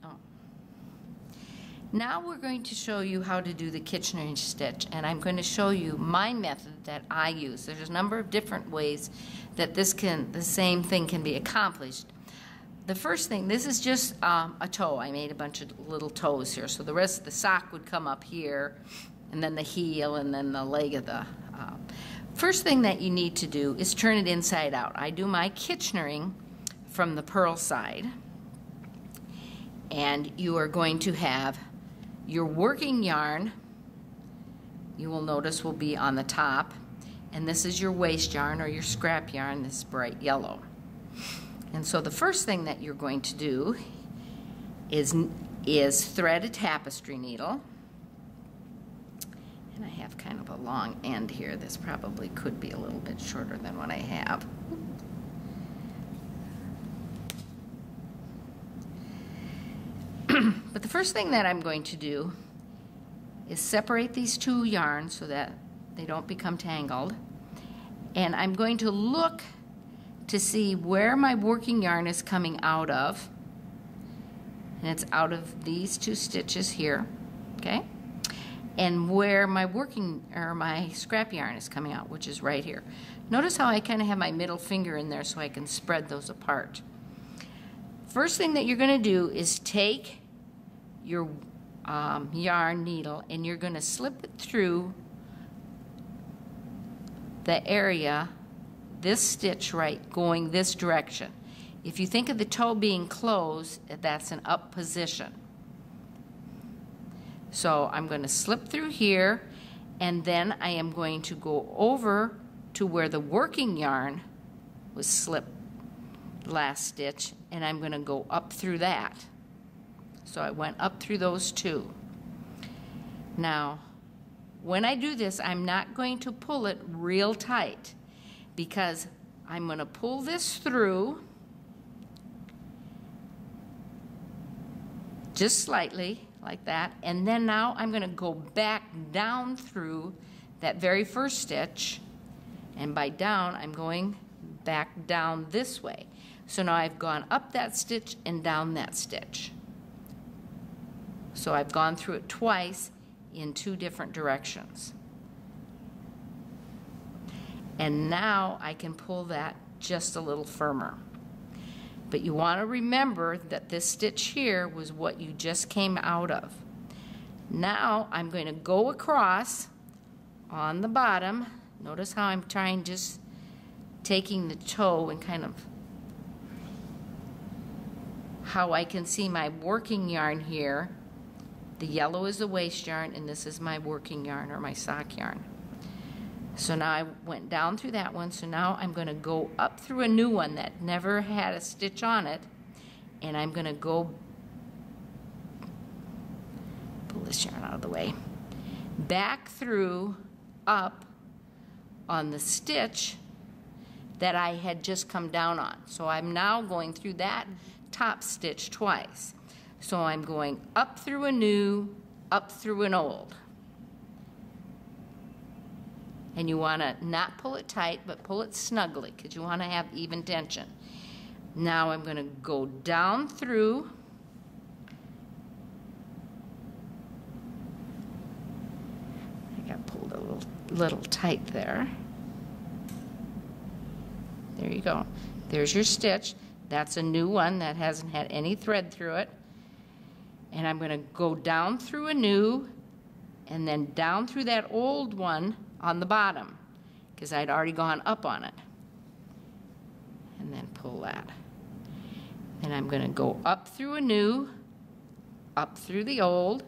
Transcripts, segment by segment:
Oh. Now we're going to show you how to do the Kitchner stitch, and I'm going to show you my method that I use. There's a number of different ways that the same thing can be accomplished. The first thing, this is just a toe. I made a bunch of little toes here, so the rest of the sock would come up here, and then the heel, and then the leg of the. First thing that you need to do is turn it inside out. I do my Kitchnering from the purl side, and you are going to have your working yarn, you will notice, will be on the top, and this is your waste yarn or your scrap yarn, this bright yellow. And so the first thing that you're going to do is thread a tapestry needle. And I have kind of a long end here. This probably could be a little bit shorter than what I have. But the first thing that I'm going to do is separate these two yarns so that they don't become tangled. And I'm going to look to see where my working yarn is coming out of. And it's out of these two stitches here, okay? And where my my scrap yarn is coming out, which is right here. Notice how I kind of have my middle finger in there so I can spread those apart. First thing that you're going to do is take your yarn needle and you're going to slip it through the area, this stitch right, going this direction. If you think of the toe being closed, that's an up position. So I'm going to slip through here, and then I am going to go over to where the working yarn was slipped last stitch, and I'm going to go up through that. So I went up through those two. Now, when I do this, I'm not going to pull it real tight because I'm going to pull this through just slightly like that, and then now I'm going to go back down through that very first stitch, and by down I'm going back down this way. So now I've gone up that stitch and down that stitch. So I've gone through it twice in two different directions. And now I can pull that just a little firmer. But you want to remember that this stitch here was what you just came out of. Now I'm going to go across on the bottom. Notice how I'm trying, just taking the toe and kind of how I can see my working yarn here. The yellow is the waste yarn, and this is my working yarn or my sock yarn. So now I went down through that one, so now I'm going to go up through a new one that never had a stitch on it, and I'm going to go, pull this yarn out of the way, back through up on the stitch that I had just come down on. So I'm now going through that top stitch twice. So I'm going up through a new, up through an old. And you want to not pull it tight, but pull it snugly because you want to have even tension. Now I'm going to go down through. I got pulled a little tight there. There you go. There's your stitch. That's a new one that hasn't had any thread through it. And I'm going to go down through a new and then down through that old one on the bottom because I'd already gone up on it. And then pull that. Then I'm going to go up through a new, up through the old,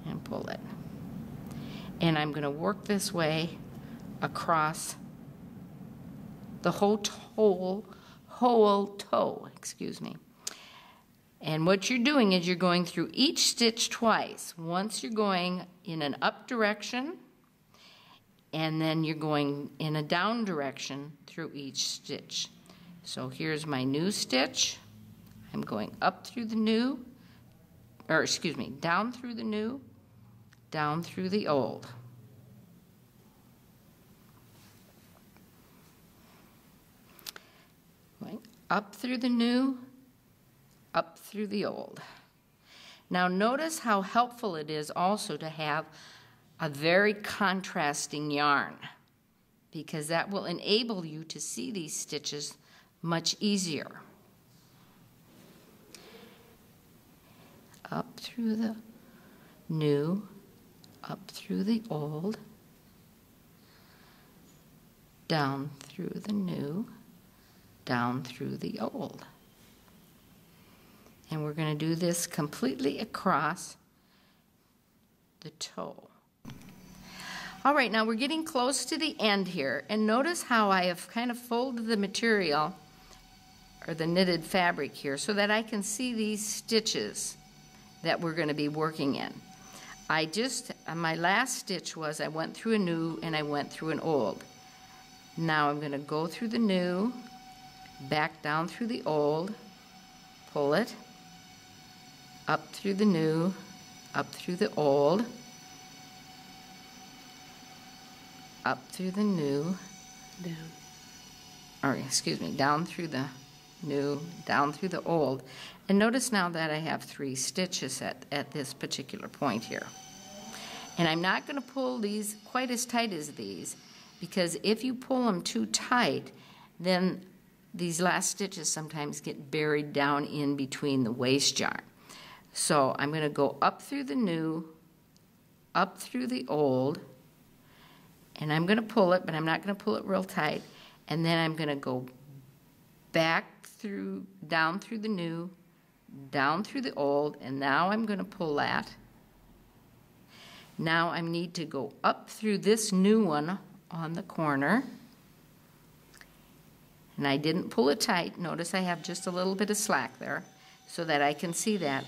and pull it. And I'm going to work this way across the whole toe, excuse me. And what you're doing is you're going through each stitch twice. Once you're going in an up direction, and then you're going in a down direction through each stitch. So here's my new stitch. I'm going up through the new, or excuse me, down through the new, down through the old. Going up through the new, up through the old. Now notice how helpful it is also to have a very contrasting yarn, because that will enable you to see these stitches much easier. Up through the new, up through the old, down through the new, down through the old. And we're going to do this completely across the toe. All right, now we're getting close to the end here, and notice how I have kind of folded the material, or the knitted fabric here, so that I can see these stitches that we're going to be working in. My last stitch was I went through a new and I went through an old. Now I'm going to go through the new, back down through the old, pull it, up through the new, up through the old, up through the new, down through the new, down through the old. And notice now that I have 3 stitches at this particular point here. And I'm not going to pull these quite as tight as these, because if you pull them too tight, then these last stitches sometimes get buried down in between the waist yarn. So I'm going to go up through the new, up through the old, and I'm going to pull it, but I'm not going to pull it real tight. And then I'm going to go back through, down through the new, down through the old, and now I'm going to pull that. Now I need to go up through this new one on the corner. And I didn't pull it tight. Notice I have just a little bit of slack there so that I can see that.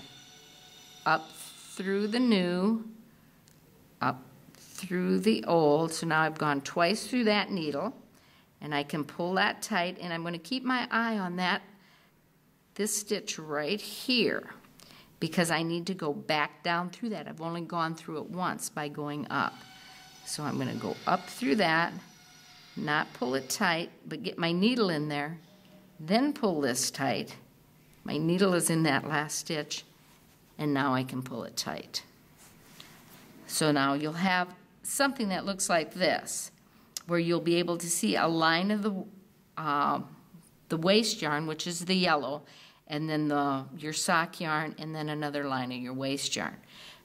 Up through the new, up through the old. So now I've gone twice through that needle, and I can pull that tight, and I'm going to keep my eye on this stitch right here, because I need to go back down through that. I've only gone through it once by going up. So I'm going to go up through that, not pull it tight, but get my needle in there, then pull this tight. My needle is in that last stitch, and now I can pull it tight. So now you'll have something that looks like this, where you'll be able to see a line of the waist yarn, which is the yellow, and then your sock yarn, and then another line of your waist yarn.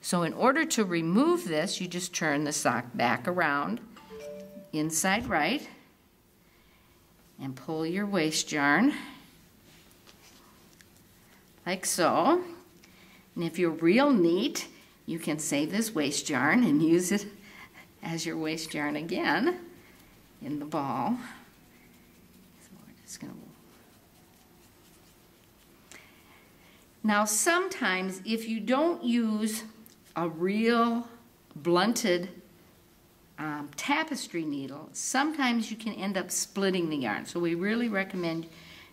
So in order to remove this, you just turn the sock back around, inside right, and pull your waist yarn, like so. And if you're real neat, you can save this waist yarn and use it as your waist yarn again in the ball. So we're just going to... Now sometimes if you don't use a real blunted tapestry needle, sometimes you can end up splitting the yarn. So we really recommend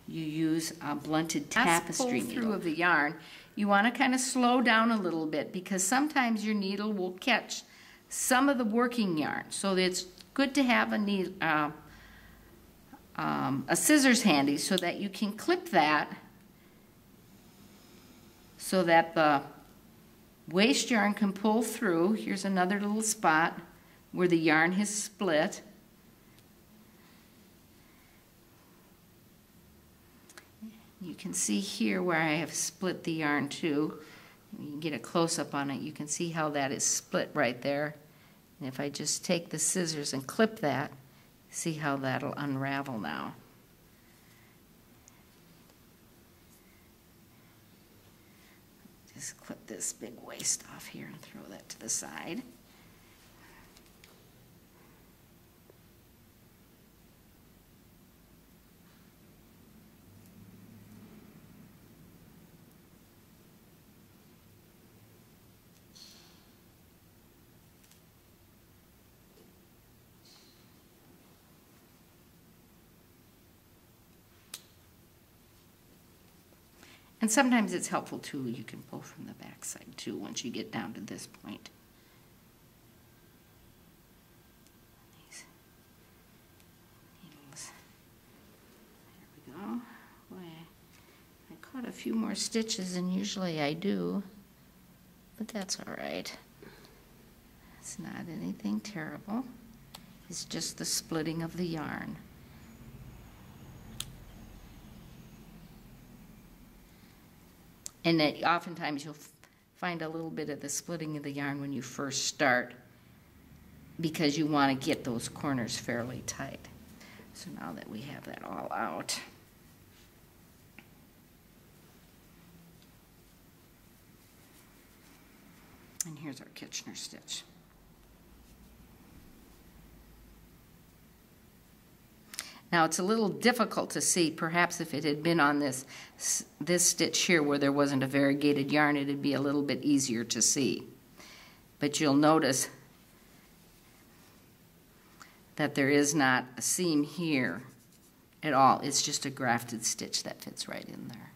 you use a blunted tapestry needle. Through of the yarn, you want to kind of slow down a little bit, because sometimes your needle will catch some of the working yarn. So it's good to have a needle, a scissors handy, so that you can clip that, so that the waist yarn can pull through. Here's another little spot where the yarn has split. You can see here where I have split the yarn too. You can get a close-up on it. You can see how that is split right there. And if I just take the scissors and clip that, see how that'll unravel now. Just clip this big waist off here and throw that to the side. And sometimes it's helpful too, you can pull from the back side too once you get down to this point. These needles. There we go. Boy, I caught a few few more stitches than usually I do, but that's all right. It's not anything terrible. It's just the splitting of the yarn. And that oftentimes you'll find a little bit of the splitting of the yarn when you first start because you want to get those corners fairly tight. So now that we have that all out, and here's our Kitchner stitch. Now it's a little difficult to see. Perhaps if it had been on this stitch here where there wasn't a variegated yarn, it'd be a little bit easier to see. But you'll notice that there is not a seam here at all. It's just a grafted stitch that fits right in there.